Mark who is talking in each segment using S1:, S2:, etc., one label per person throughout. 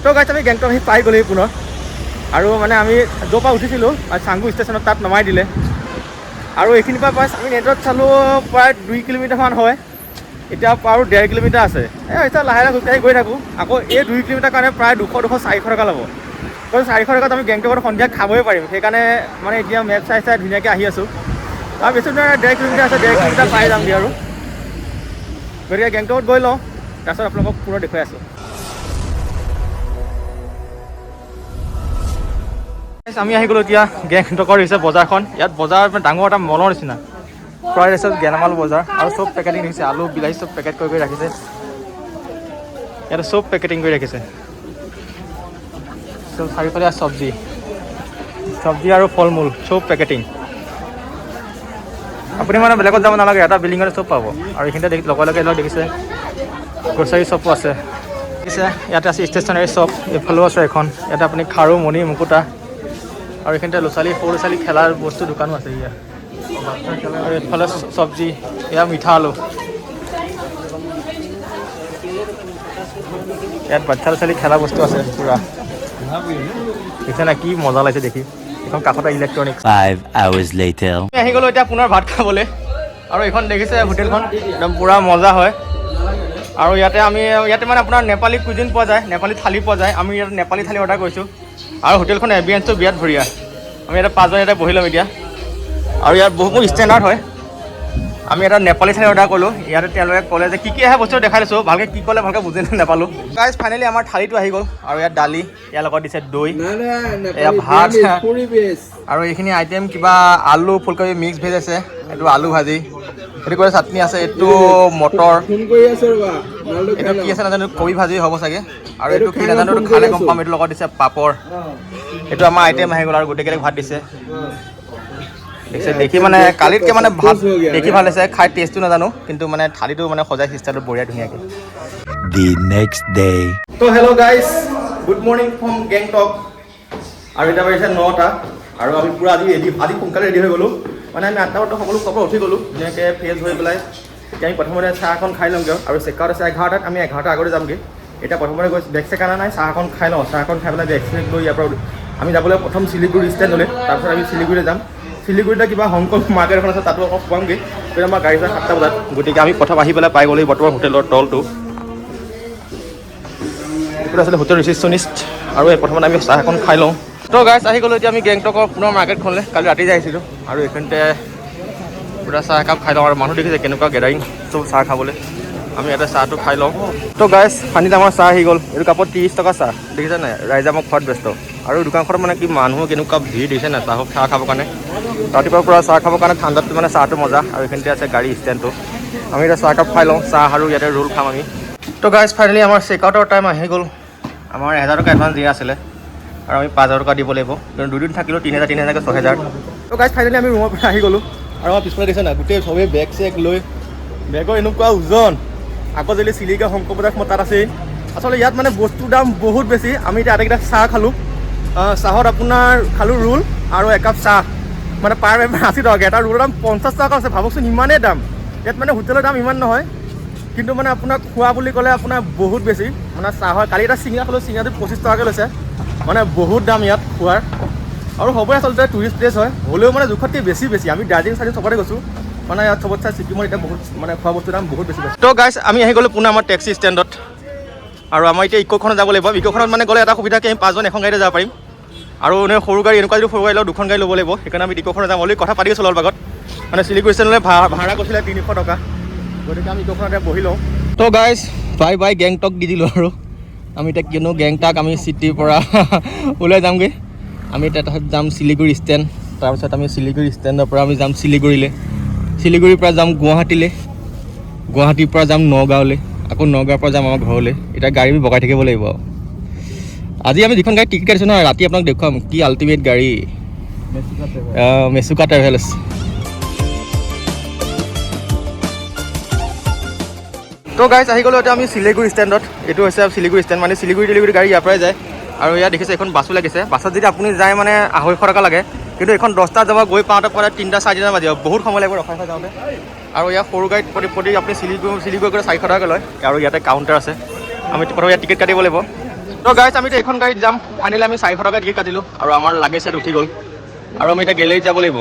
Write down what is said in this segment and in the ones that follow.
S1: তো গাইছ আমি গেংটক আহি পাই গ'লোহি পুনৰ আৰু মানে আমি য'ৰ পৰা উঠিছিলোঁ চাংগু ষ্টেচনত তাত নমাই দিলে আৰু এইখিনিৰ পৰা আমি নেটত চালোঁ প্ৰায় 2 কিলোমিটাৰমান হয় এতিয়া আৰু 1.5 কিলোমিটাৰ আছে এতিয়া লাহে লাহে খোজকাঢ়ি গৈ থাকোঁ আকৌ এই 2 কিলোমিটাৰ কাৰণে প্ৰায় 200-400 টকা ল'ব কাৰণ 400 টকাত আমি গেংটকত সন্ধিয়া খাবই পাৰিম সেইকাৰণে মানে এতিয়া মেপ চাই ধুনীয়াকৈ আহি আছোঁ আৰু বেছি নহয় 1.5 কিলোমিটাৰ আছে 1.5 কিলোমিটাৰ পাই যামগৈ আৰু গতিকে গেংটকত গৈ লওঁ তাৰপিছত আপোনালোকক পুনৰ দেখুৱাই আছোঁ আমি আহি গ'লোঁ এতিয়া গেংটকৰ হৈছে বজাৰখন ইয়াত বজাৰ ডাঙৰ এটা মলৰ নিচিনা প্ৰায় আছে গেলামাল বজাৰ আৰু চব পেকেটিং দিছে আলু বিলাহী চব পেকেট কৰি ৰাখিছে ইয়াতে চব পেকেটিং কৰি ৰাখিছে চব চাৰিওফালে চব্জি আৰু ফল মূল চব পেকেটিং আপুনি মানে বেলেগত যাব নালাগে এটা বিল্ডিঙতে চব পাব আৰু এইখিনিতে লগে লগে দেখিছে গ্ৰচাৰী শ্বপো আছে দেখিছে ইয়াতে আছে ষ্টেচনাৰী শ্বপ এইফালেও আছে এখন ইয়াতে আপুনি খাৰু মণি মুকুতা আৰু এইখিনিতে সৰু ল'ৰা ছোৱালী খেলাৰ বস্তু দোকানো আছে ইয়াত আৰু এইফালে চব্জি এয়া মিঠা আলু ইয়াত বাচ্ছা ল'ৰা ছোৱালী খেলা বস্তু আছে পুৰা দেখিছে না কি মজা লাগিছে দেখি এখন কাষতে ইলেক্ট্ৰনিক্স
S2: 5 hours later
S1: আহি গ'লোঁ এতিয়া পুনৰ ভাত খাবলৈ আৰু এইখন দেখিছে হোটেলখন একদম পুৰা মজা হয় আৰু ইয়াতে মানে আপোনাৰ নেপালী কুইজিন পোৱা যায় নেপালী থালি পোৱা যায় আমি ইয়াত নেপালী থালি অৰ্ডাৰ কৰিছোঁ আৰু হোটেলখন এম্বিয়েঞ্চটো বিৰাট বঢ়িয়া আমি ইয়াতে 5জন ইয়াতে বহি ল'ম এতিয়া আৰু ইয়াত বহুত ষ্টেণ্ডাৰ্ড হয় আমি এটা নেপালী থালি অৰ্ডাৰ কৰিলোঁ ইয়াতে তেওঁলোকে ক'লে যে কি আহে বস্তু দেখাই দিছোঁ ভালকৈ কি ক'লে ভালকৈ বুজি নাপালোঁ গাইজ ফাইনেলি আমাৰ থালিটো আহি গ'ল আৰু ইয়াত দালি ইয়াৰ লগত দিছে দৈ এয়া ভাত আৰু এইখিনি আইটেম কিবা আলু ফুলকবি মিক্স ভেজ আছে এইটো আলু ভাজি সেইটো কৰি চাটনি আছে এইটো মটৰ এইটো কি আছে নাজানো কবি ভাজি হ'ব চাগে আৰু এইটো কি নাজানো এইটো খালে গম পাম এইটো লগত দিছে পাপৰ এইটো আমাৰ আইটেম আহি গ'ল আৰু গোটেইকেইটাক ভাত দিছে দেখিছে দেখি মানে কালিতকৈ মানে ভাত দেখি ভাল হৈছে খাই টেষ্টটো নাজানো কিন্তু মানে থালিটো মানে সজাই চিষ্টেমটো বঢ়িয়া ধুনীয়াকৈ
S2: the next day
S1: তো hello' guys good morning from Gangtok আৰু এতিয়া বাজিছে 9টা আৰু আমি পূৰা আজি সোনকালে ৰেডি হৈ গ'লোঁ মানে আমি 8টা বজাত সকলো পৰা উঠি গ'লোঁ ধুনীয়াকৈ ফ্ৰেছ হৈ পেলাই এতিয়া আমি প্ৰথমতে চাহ এখন খাই ল'মগৈ আৰু চেকআউট আছে 11টাত আমি 11টাৰ আগতে যামগৈ এতিয়া প্ৰথমতে গৈ বেগ চেক অনা নাই চাহ এখন খাই লওঁ চাহ এখন খাই পেলাই বেগ চেক লৈ ইয়াৰ পৰা আমি যাবলৈ প্ৰথম শিলিগুৰি ষ্টেণ্ডলৈ তাৰপিছত আমি শিলিগুৰিলৈ যাম শিলিগুৰিতে কিবা হংকং মাৰ্কেট এখন আছে তাতো অকণ খোৱামগৈ তেতিয়া আমাৰ গাড়ী যায় 7টা বজাত গতিকে আমি প্ৰথম আহি পেলাই পাই গ'লোঁ বৰ্তমান হোটেলৰ তলটো এইটো আছিলে হোটেল ৰিচিপশ্যনিষ্ট আৰু প্ৰথমতে আমি চাহ এখন খাই লওঁ তো গাইজ আহি গ'লোঁ এতিয়া আমি গেংটকৰ পুনৰ মাৰ্কেটখনলৈ কালি ৰাতি যাই আহিছিলোঁ আৰু এইখিনিতে পুৰা চাহ একাপ খাই লওঁ আৰু মানুহ দেখিছে কেনেকুৱা গেডাৰিং চব চাহ খাবলৈ আমি ইয়াতে চাহটো খাই লওঁ তো গাইজ পানীত আমাৰ চাহ আহি গ'ল এইটো কাপত 30 টকা চাহ দেখিছে নাই ৰাইজে আমাক খোৱাত ব্যস্ত আৰু দোকানখনত মানে কি মানুহ কেনেকুৱা ভিৰ দিছে নাই চাহ খাবৰ কাৰণে ৰাতিপুৱাৰ পৰা চাহ খাবৰ কাৰণে ঠাণ্ডাটো মানে চাহটো মজা আৰু এইখিনিতে আছে গাড়ী ষ্টেণ্ডটো আমি এতিয়া চাহ কাপ খাই লওঁ চাহ আৰু ইয়াতে ৰোল খাম আমি তো গাইজ ফাইনেলি আমাৰ চেকআউটৰ টাইম আহি গ'ল আমাৰ 1000 টকা এডভান্স দিয়া আছিলে আৰু আমি 5000 টকা দিব লাগিব কিন্তু দুদিন থাকিলেও 3000 6000 তো গাইজ ফাইনেলি আমি ৰুমৰ পৰা আহি গ'লোঁ আৰু আমাৰ পিছফালে দেখিছে নাই গোটেই চবেই বেগ চেগ লৈ বেগৰ এনেকুৱা ওজন আকৌ যদি চিলিকা শংকৰ বজাৰ তাত আছেই আচলতে ইয়াত মানে বস্তুৰ দাম বহুত বেছি আমি এতিয়া আটাইকেইটা চাহ খালোঁ চাহত আপোনাৰ খালোঁ ৰোল আৰু একাপ চাহ মানে পাৰ মেম্বাৰ 80 টকা এটা ৰোলৰ দাম 50 টকা আছে ভাবকচোন ইমানেই দাম ইয়াত মানে হোটেলৰ দাম ইমান নহয় কিন্তু মানে আপোনাক খোৱা বুলি ক'লে আপোনাৰ বহুত বেছি মানে চাহৰ কালি এটা চিঙৰা খালোঁ চিঙৰাটো 25 টকাকৈ লৈছে মানে বহুত দাম ইয়াত খোৱাৰ আৰু হ'বই আচলতে টুৰিষ্ট প্লেচ হয় হ'লেও মানে জোখতকৈ বেছি আমি দাৰ্জিলিং চাৰ্জিং চবতে গৈছোঁ মানে ইয়াত চবত চাই ছিকিমৰ এতিয়া বহুত মানে খোৱা বস্তুৰ দাম বহুত বেছি তো গাইজ আমি আহি গ'লোঁ পুনৰ আমাৰ টেক্সি ষ্টেণ্ডত আৰু আমাৰ এতিয়া ইক'খনত যাব লাগিব ইক'খনত মানে গ'লে এটা সুবিধা কি আমি 5জন এখন গাড়ীতে যাব পাৰিম আৰু সৰু গাড়ী এনেকুৱা যদি সৰু গাড়ী লওঁ 2খন গাড়ী ল'ব লাগিব সেইকাৰণে আমি ইক'খনত যাম অলৰেডি কথা পাতি আছোঁ অলপ আগত মানে শিলিগুৰি ষ্টেণ্ডলৈ ভাড়া কৈছিলে 300 টকা গতিকে আমি ইক'খনতে বহি লওঁ তো গাইজ বাই গেংটক দি দিলোঁ আৰু আমি এতিয়া কিয়নো গেংটক আমি চিটিৰ পৰা ওলাই যামগৈ আমি এতিয়া তাত যাম শিলিগুৰি ষ্টেণ্ড তাৰপিছত আমি শিলিগুৰি ষ্টেণ্ডৰ পৰা আমি যাম শিলিগুৰিলৈ শিলিগুৰিৰ পৰা যাম গুৱাহাটীলৈ গুৱাহাটীৰ পৰা যাম নগাঁৱলৈ আকৌ নগাঁৱৰ পৰা যাম আমাৰ ঘৰলৈ এতিয়া গাড়ী আমি বগাই থাকিব লাগিব আজি আমি যিখন গাড়ী টিকেট কাটিছোঁ নহয় ৰাতি আপোনাক দেখুৱাম কি আল্টিমেট গাড়ী মেচুকা ট্ৰেভেলছ তো গাইজ আহি গ'লোঁ এতিয়া আমি শিলিগুৰি ষ্টেণ্ডত এইটো হৈছে শিলিগুৰি ষ্টেণ্ড মানে শিলিগুৰি গাড়ী ইয়াৰ পৰাই যায় আৰু ইয়াত দেখিছে এখন বাছো লাগিছে বাছত যদি আপুনি যায় মানে 250 টকা লাগে কিন্তু এখন 10টাত যাব গৈ পাওঁতে পৰা 3টা 4টা বাজিব বহুত সময় লাগিব ৰখাই যাওঁতে আৰু ইয়াত সৰু গাড়ীত প্ৰতি আপুনি শিলিগুৰি গ'লে 400 টকাকৈ লয় আৰু ইয়াতে কাউণ্টাৰ আছে আমি প্ৰথমে ইয়াত টিকেট কাটিব লাগিব তো গাইজ আমিতো এইখন গাড়ীত যাম ফাইনেলি আমি 400 টকা টিকেট কাটিলোঁ আৰু আমাৰ লাগেজ ইয়াত উঠি গ'ল আৰু আমি এতিয়া গেলেৰীত যাব লাগিব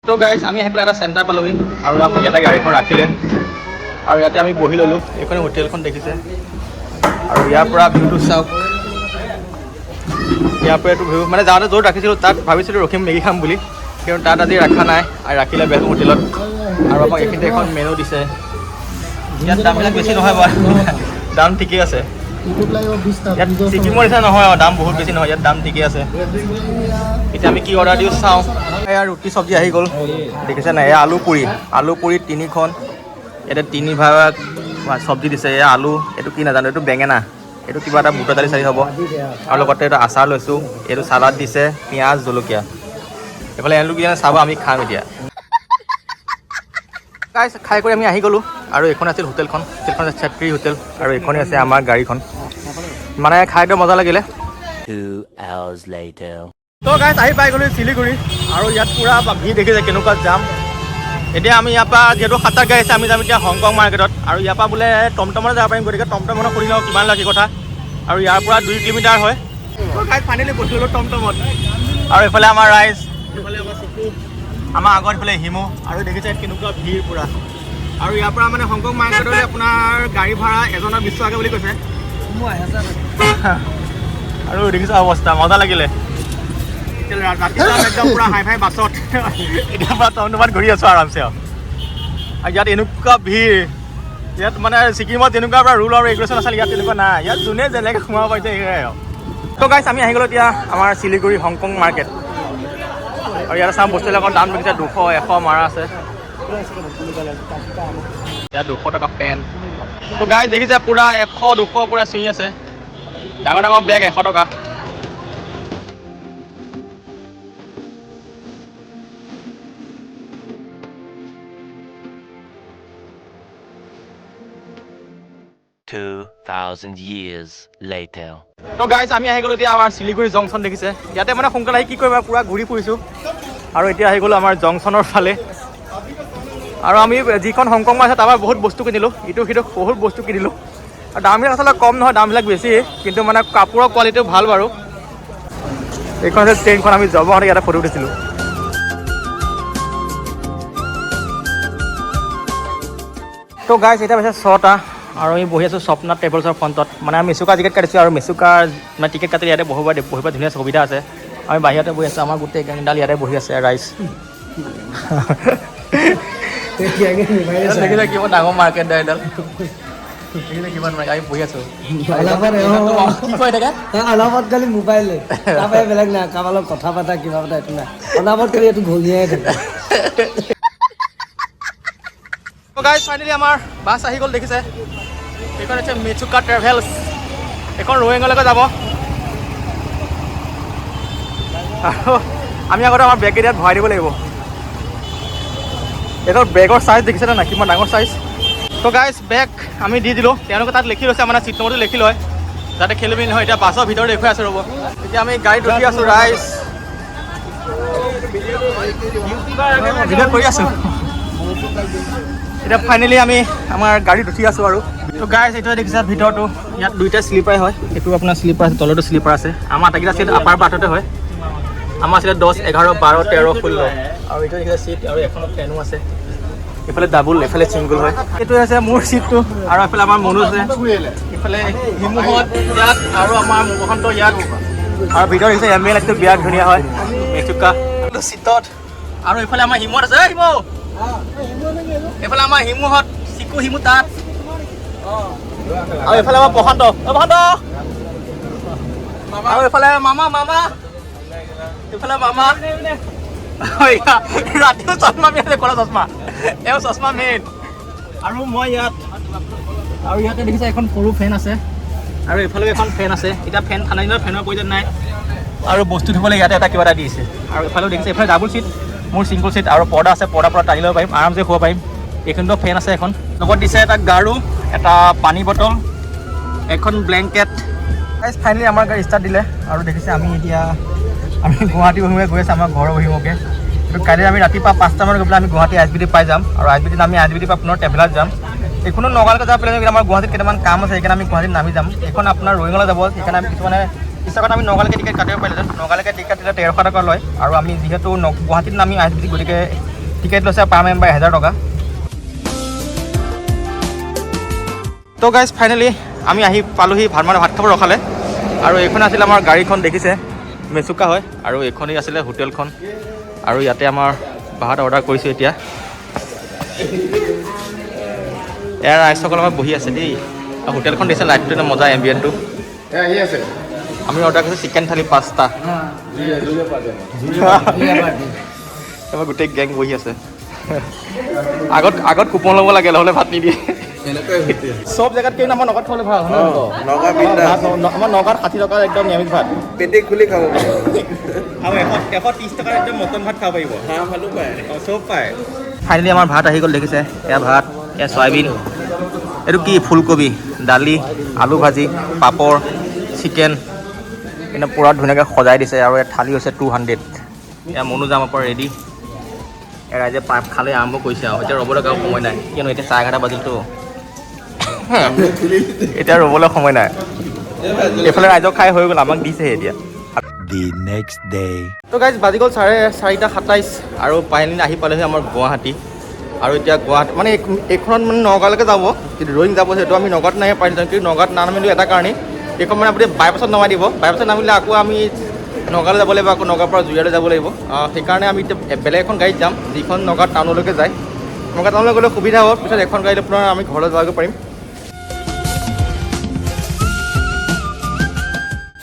S1: তো গাইজ আমি আহি পেলাই এটা চেণ্টাৰ পালোহি আৰু আমি ইয়াতে গাড়ীখন ৰাখিলে আৰু ইয়াতে আমি বহি ল'লোঁ এইখন হোটেলখন দেখিছে আৰু ইয়াৰ পৰা ভিউটো চাওক ইয়াৰ পৰা এইটো ভিউ মানে যাওঁতে য'ত ৰাখিছিলোঁ তাত ভাবিছিলোঁ ৰখিম মেগী খাম বুলি কিন্তু তাত আজি ৰখা নাই আৰু ৰাখিলে বেলকম হোটেলত আৰু আমাক এইখিনিতে এখন মেনু দিছে ইয়াত দামবিলাক বেছি নহয় বাৰু দাম ঠিকেই আছে ইয়াত ছিকিমৰ নিচিনা নহয় দাম বহুত বেছি নহয় ইয়াত দাম ঠিকেই আছে এতিয়া আমি কি অৰ্ডাৰ দিওঁ চাওঁ এয়া ৰুটি চব্জি আহি গ'ল দেখিছে নাই এয়া আলু পুৰি 3খন ইয়াতে 3 ভাগ চব্জি দিছে এয়া আলু এইটো কি নাজানো এইটো বেঙেনা এইটো কিবা এটা বুটৰ দালি চালি হ'ব আৰু লগতে এটা আচাৰ লৈছোঁ এইটো চালাড দিছে পিঁয়াজ জলকীয়া এইফালে এওঁলোক কিনে চাব আমি খাম এতিয়া খাই কৰি আমি আহি গ'লোঁ আৰু এইখন আছিল হোটেলখন আছে ছাত্ৰী হোটেল আৰু এইখনেই আছে আমাৰ গাড়ীখন মানে খাই একদম মজা লাগিলে
S2: 2 hours later.
S1: তো গাইজ আহি পাই গ'লোঁ শিলিগুৰি আৰু ইয়াত পূৰা ভিৰ দেখিছে কেনেকুৱা যাম এতিয়া আমি ইয়াৰ পৰা যিহেতু 7 গাড়ী আছে আমি যাম এতিয়া হংকং মাৰ্কেটত আৰু ইয়াৰ পৰা বোলে টমটমত যাব পাৰিম গতিকে টমটমত সুধি লওঁ কিমান লাগে কথা আৰু ইয়াৰ পৰা 2 কিলোমিটাৰ হয় তো গাইজ ফাইনেলি বহি ল'লোঁ টমটমত আৰু এইফালে আমাৰ ৰাইজ এইফালে আমাৰ চিকু আমাৰ আগত এইফালে হিমু আৰু দেখিছে কেনেকুৱা ভিৰ পূৰা আৰু ইয়াৰ পৰা মানে হংকং মাৰ্কেটলৈ আপোনাৰ গাড়ী ভাড়া এজনৰ 20 টকাকৈ বুলি কৈছে আৰু দেখিছে অৱস্থা মজা লাগিলে ৰাতিপুৱা একদম পূৰা হাই ফাই বাছত এতিয়া পৰা টমটমত ঘূৰি আছোঁ আৰামছে আৰু ইয়াত এনেকুৱা ভিৰ ইয়াত মানে ছিকিমত যেনেকুৱা পৰা ৰুল আৰু ৰেগুলেশ্যন আছিলে ইয়াত তেনেকুৱা নাই ইয়াত যোনে যেনেকৈ সোমাব পাৰিছে সেয়াই আৰু তো গাইজ আমি আহি গ'লোঁ এতিয়া আমাৰ শিলিগুৰি হংকং মাৰ্কেট আৰু ইয়াতে চাম বস্তুবিলাকৰ দাম দেখিছে 200 100 মাৰা আছে ইয়াত 200 টকা পেণ্ট তো গাইজ দেখিছে পূৰা 100 200 পূৰা চুই আছে ডাঙৰ ডাঙৰ বেগ 100 টকা
S2: years later.
S1: তো গাইজ আমি আহি গ'লোঁ এতিয়া আমাৰ শিলিগুৰি জংচন দেখিছে ইয়াতে মানে সোনকালে আহি কি কৰিবা পূৰা ঘূৰি ফুৰিছোঁ আৰু এতিয়া আহি গ'লোঁ আমাৰ জংচনৰ ফালে আৰু আমি যিখন হংকং আছে তাৰ পৰা বহুত বস্তু কিনিলোঁ ইটো সিটো বহুত বস্তু কিনিলোঁ আৰু দামবিলাক আচলতে কম নহয় দামবিলাক বেছি কিন্তু মানে কাপোৰৰ কোৱালিটিও ভাল বাৰু এইখন আছে ট্ৰেইনখন আমি যাব হওঁতে ইয়াতে ফটো উঠিছিলোঁ তো গাইজ এতিয়া পাইছে 6টা আৰু আমি বহি আছোঁ স্বপ্না ট্ৰেভেলছৰ ফ্ৰণ্টত মানে আমি মেচুকা টিকেট কাটিছোঁ আৰু মেচুকা মানে টিকেট কাটি ইয়াতে বহিব ধুনীয়া সুবিধা আছে আমি বাহিৰতে বহি আছোঁ আমাৰ গোটেই গেংডাল ইয়াতে বহি আছে ৰাইজ দেখিলে কিমান ডাঙৰ মাৰ্কেট এডাল দেখিলে কিমান আমি বহি আছোঁ কি কৈ থাকে
S3: অনামত খালি মোবাইলে তাৰপৰা বেলেগ নাই কাৰোবাৰ লগত কথা পতা কিবা পতা একো নাই অনামত খালি এইটো ঘূৰিয়াই থাকে
S1: গাইজ ফাইনেলি আমাৰ বাছ আহি গ'ল দেখিছে এইখন হৈছে মেচুকা ট্ৰেভেলছ এইখন ৰয়িঙলৈকে যাব আৰু আমি আগতে আমাৰ বেগ এৰিয়াত ভৰাই দিব লাগিব এইখন বেগৰ চাইজ দেখিছেনে নাই কিমান ডাঙৰ চাইজ তো গাইজ বেগ আমি দি দিলোঁ তেওঁলোকে তাত লিখি লৈছে মানে চিট নম্বৰটো লিখি লয় যাতে খেলি মেলি নহয় এতিয়া বাছৰ ভিতৰত দেখুৱাই আছোঁ ৰ'ব এতিয়া আমি গাড়ীত ৰখি আছোঁ ৰাইজ ভিডিঅ' কৰি আছোঁ এতিয়া ফাইনেলি আমি আমাৰ গাড়ীত উঠি আছোঁ আৰু তো গাইজ এইটোৱে দেখিছে ভিতৰটো ইয়াত 2টা শ্লিপাৰ হয় এইটো আপোনাৰ শ্লিপাৰ আছে তলতো শ্লিপাৰ আছে আমাৰ আটাইকেইটা চিট আপাৰ পাৰ্টতে হয় আমাৰ আছিলে 10 11 12 13 16 আৰু এইটো দেখিছে চিট আৰু এখনত ফেনো আছে এইফালে ডাবুল এইফালে ছিংগুল হয় এইটো আছে মোৰ চিটটো আৰু এইফালে আমাৰ মনো আছে এইফালে হিমুহত ইয়াত আৰু আমাৰ বসন্ত ইয়াত আৰু ভিতৰত দেখিছে এম্বিয়েন্সটো বিৰাট ধুনীয়া হয় মেচুকা চিটত আৰু এইফালে আমাৰ হিমুহত আছে হিমু এইফালে আমাৰ হিমুহত চিকু হিমু তাত আৰু এইফালে আমাৰ বসন্ত আৰু এইফালে মামা এইফালে মামা ৰাতিও চশমা পিন্ধে ক'লা চশমা এওঁ চশমা মেইন আৰু মই ইয়াত আৰু ইয়াতে দেখিছে এখন সৰু ফেন আছে আৰু এইফালেও এখন ফেন আছে এতিয়া ফেন ঠাণ্ডা দিনত ফেনৰ প্ৰয়োজন নাই আৰু বস্তু থ'বলৈ ইয়াতে এটা কিবা এটা দি আছে আৰু এইফালেও দেখিছে এইফালে ডাবুল চিট মোৰ ছিংগল চিট আৰু পৰ্দা আছে পৰ্দাৰ পৰা টানি ল'ব পাৰিম আৰামছে শুব পাৰিম এইখিনিতো ফেন আছে এখন লগত দিছে এটা গাৰু এটা পানী বটল এখন ব্লেংকেট ফাইনেলি আমাৰ গাড়ী ষ্টাৰ্ট দিলে আৰু দেখিছে আমি এতিয়া আমি গুৱাহাটী অভিমুখে গৈ আছোঁ আমাৰ ঘৰৰ অভিমুখে। কিন্তু কাইলৈ আমি ৰাতিপুৱা 5টামান গৈ পেলাই আমি গুৱাহাটী ISBT পাই যাম আৰু ISBT আমি ISBT পৰা পুনৰ ট্ৰেভেলাৰত যাম। এইখনো নগাঁৱলৈকে যাব পেলাই আমাৰ গুৱাহাটীত কেইটামান কাম আছে, সেইকাৰণে আমি গুৱাহাটীত নামি যাম। এইখন আপোনাৰ ৰয়িঙলৈ যাব, সেইকাৰণে আমি কিছুমানে ইচ্ছাকত আমি নগাঁৱলৈকে টিকেট কাটিব পাৰিলেহেঁতেন। নগাঁৱলৈকে টিকেট দিলে 1300 টকা লয় আৰু আমি যিহেতু গুৱাহাটীত নামি ISBT গতিকে টিকেট লৈছে পাৰ মেম্বাৰ 1000 টকা। তো গাইজ ফাইনেলি আমি আহি পালোহি ভাত খাব ৰখালে আৰু এইখন আছিলে আমাৰ গাড়ীখন দেখিছে মেচুকা হয় আৰু এইখনেই আছিলে হোটেলখন আৰু ইয়াতে আমাৰ ভাত অৰ্ডাৰ কৰিছোঁ এতিয়া। এয়াৰ ৰাইজসকল আমাৰ বহি আছে দেই। হোটেলখন দিছে লাইটটো একদম মজা এম্বিয়েণ্টটো। আমি অৰ্ডাৰ কৰিছোঁ চিকেন থালি 5টা। আমাৰ গোটেই গেং বহি আছে। আগত কুপন ল'ব লাগে, নহ'লে ভাত নিদিয়ে। চব জেগাত কেই আমাৰ নগাঁৱত খাবলৈ ভাল হয় আমাৰ নগাঁৱত 60 টকাৰ একদম নিৰামিষ ভাত
S4: পেটে খুলি খাব
S1: আৰু 130 টকাৰ একদম মটন ভাত খাব পাৰিব। চব পায়। ফাইনেলি আমাৰ ভাত আহি গ'ল দেখিছে। এয়া ভাত, এয়া চয়াবিন, এইটো কি ফুলকবি, দালি, আলু ভাজি, পাপৰ, চিকেন একদম পূৰা ধুনীয়াকৈ সজাই দিছে আৰু ইয়াত থালি হৈছে 200। এয়া মনোজামৰ পৰা ৰেডি। ৰাইজে খালে আৰম্ভ কৰিছে আৰু এতিয়া ৰ'বলৈ কাৰো সময় নাই, কিয়নো এতিয়া 11:30 বাজিলতো। এতিয়া ৰ'বলৈ সময় নাই। এইফালে ৰাইজক খাই হৈ গ'ল, আমাক দিছেহে এতিয়া।
S2: The next day.
S1: তো গাইজ বাজি গ'ল 4:27 আৰু ফাইনেলি আহি পালেহি আমাৰ গুৱাহাটী। আৰু এতিয়া গুৱাহাটী মানে এইখনত মানে নগাঁৱলৈকে যাব, কিন্তু ৰয়িং যাব সেইটো আমি নগাঁৱত নামিব পাৰিছিলোঁ। কিন্তু নগাঁৱত নানামিলোঁ এটা কাৰণেই, এইখন মানে আপুনি বাইপাছত নমাই দিব। বাইপাছত নামিলে আকৌ আমি নগাঁৱলৈ যাব লাগিব, আকৌ নগাঁৱৰ পৰা জুৰিয়ালৈ যাব লাগিব। সেইকাৰণে আমি এতিয়া বেলেগ এখন গাড়ীত যাম যিখন নগাঁও টাউনলৈকে যায়। নগাঁও টাউনলৈ গ'লে সুবিধা হ'ব, পিছত এখন গাড়ীলৈ পুনৰ আমি ঘৰলৈ যাবগৈ পাৰিম।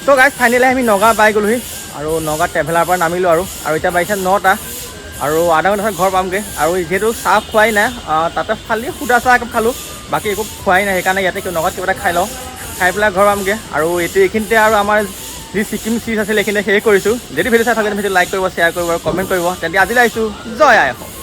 S1: তো গাইজ ফাইনেলি আমি নগাঁও পাই গ'লোহি আৰু নগাঁও ট্ৰেভেলাৰ পৰা নামিলোঁ আৰু এতিয়া বাজিছে 9টা আৰু আধা ঘণ্টা ঘৰ পামগৈ। আৰু যিহেতু চাহ খোৱাই নাই, তাতে খালি সুদা চাহ একাপ খালোঁ, বাকী একো খোৱাই নাই। সেইকাৰণে ইয়াতে নগাঁৱত কিবা এটা খাই লওঁ, খাই পেলাই ঘৰ পামগৈ। আৰু এইখিনিতে আৰু আমাৰ যি ছিকিম চিজ আছিলে এইখিনিতে শেষ কৰিছোঁ। যদি ভিডিঅ' চাই থাকে ভিডিঅ' লাইক কৰিব, শ্বেয়াৰ কৰিব আৰু কমেণ্ট কৰিব। তেন্তে আজিলৈ আহিছোঁ। জয় আই অসম।